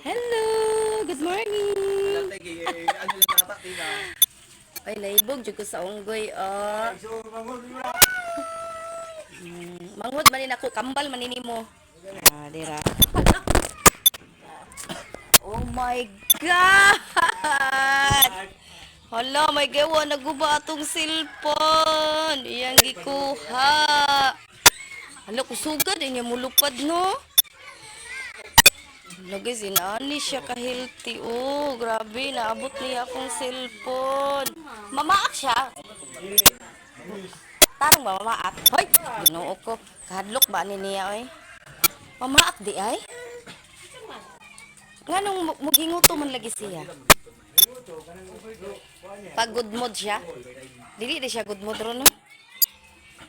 Hello, good morning. Ay, naibog jud ko sa unggoy. Manghod manin ako, kambal manini mo. Dira. Oh my God! Hala, may gawa naguba atong cellphone. Iyang gikuha. Hala, kusugad niya mulupad no. Lagi sinani siya ka-healthy. Oh, grabe. Naabot niya akong cellphone. Mamaak siya. Tarong ba mamaak? Hoy! Ginoo ko. Kahadlok ba ni niya, oy? Mamaak di ay? Nga nung maghinguto man lagi siya. Pag good mood siya. Dili di siya good mood ron, no?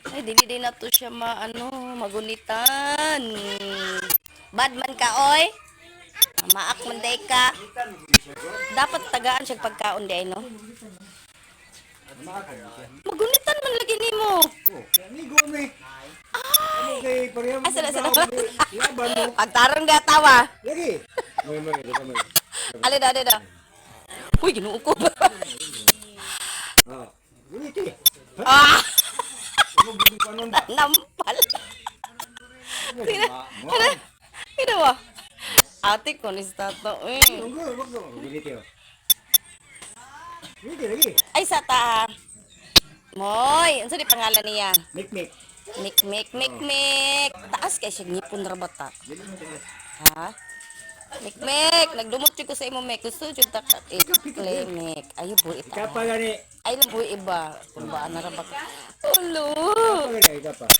Ay, dili di na to siya magunitan. Bad man ka, oy? Maak man day ka. Dapat tagaan siya pagkaon day, no? Magunitan man lagi ni mo. Ay! Asa. Pagtarong ga tawa. Lagi. Alida. Uy, ginoo ko. Ah! Nampal. Sino ba? Ate ko ni tato. Ay, sa ta. Moy, unsa di pangalan niya? Mikmik. Taas kay siya ngipon ra bata. Ha? Mikmik, nagdumot jud ko sa imo mek. Gusto jud ta Mikmik. Ayo boy ita. Kapa gani. Ay lang boy iba. Kumbaan na ra ba? Ulo. Kapa.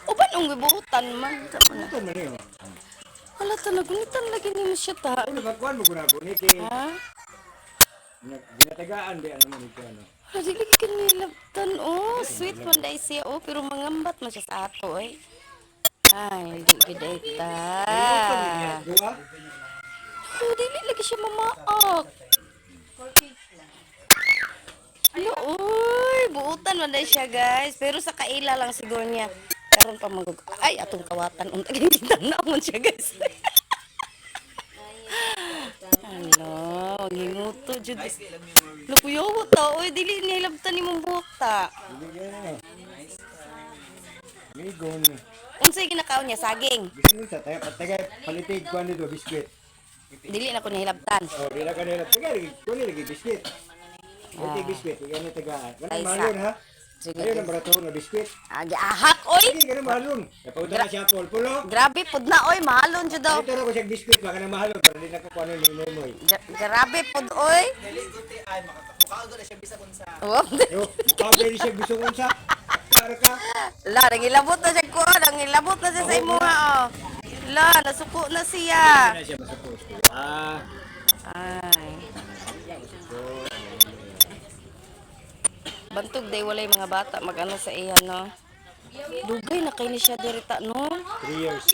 Uban ang gibuhutan man. Ito man yun. Hala, nagunitan lagi ni mo siya ta. Ano ba kuan mo kuna ko ni kay Ha? ginatagaan di ano man ito ano. Dili ka nilabtan, oh. Sweet man dahil siya, oh. Pero mangambat man siya sa ato, eh. Ay, di giday ta. Oh, dili lagi siya mamaak. Ano, uy. Buutan man dahil siya, guys. Pero sa kaila lang siguro niya. Karon pa magug... Ay, atong kawatan. Untagin kita na mo siya, guys. Hello, ngimuto jud. Lukuyo ta, oy dili ni labtan nimong buta. Migon. Unsay ginakaon niya saging? Biskuit sa tayo patagay palitig kuan dito biskuit. Dili na ko nihilabtan. Oh, dila kanila tagay kuan lagi biskuit. Ito biskuit, igani tagaan. Wala Ay, malon ha. Sige. Ayun ang barato nga biskuit. Ahak oy. Hindi ka na mahalon. Napauta na siya pulo. Grabe pud na oy, mahalon jud daw. Ito na ko siya biskuit baka na mahalon para di na ko kuan ni moy. Grabe pud oy. Mukhaog na siya bisa kun sa. Oh. Yo, pabili siya gusto ko sa. Para ka. La, nangilabot na siya ko, nangilabot na siya sa imo ha oh. La, nasuko na siya. Na siya masapos. Ay. Bantog day walay mga bata magano sa iya no. Dugay na kay ni siya dirita no. 3 years.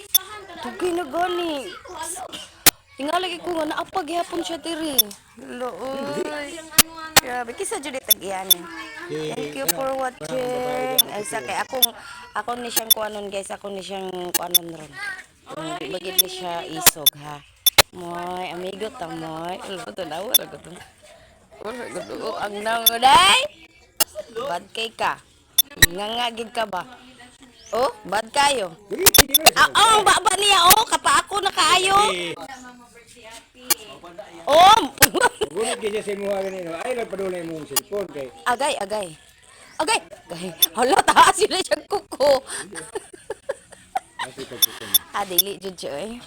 Dugay na gani. Tingalagi ko nga naapag yapon siya diri. Looy. Grabe kisa jud tagian. Thank you for watching. Ay sa kay ako ni siyang kuanon guys, ako ni siyang kuanon ron. Bagid ni siya isog ha. Moy, amigo ta moy. Ulo na wala ko to. Ulo ang nanguday. Bad kay ka. Ngangagid ka ba? Oh, bad kayo. Oh, baba niya. Oh, kapa ako na kaayo. Oh. Gunit kaya sa mga ganito. Ay, nagpadulay mo yung cellphone kay. Agay. Hala, taas sila siya kuko. Dili, jud siya eh.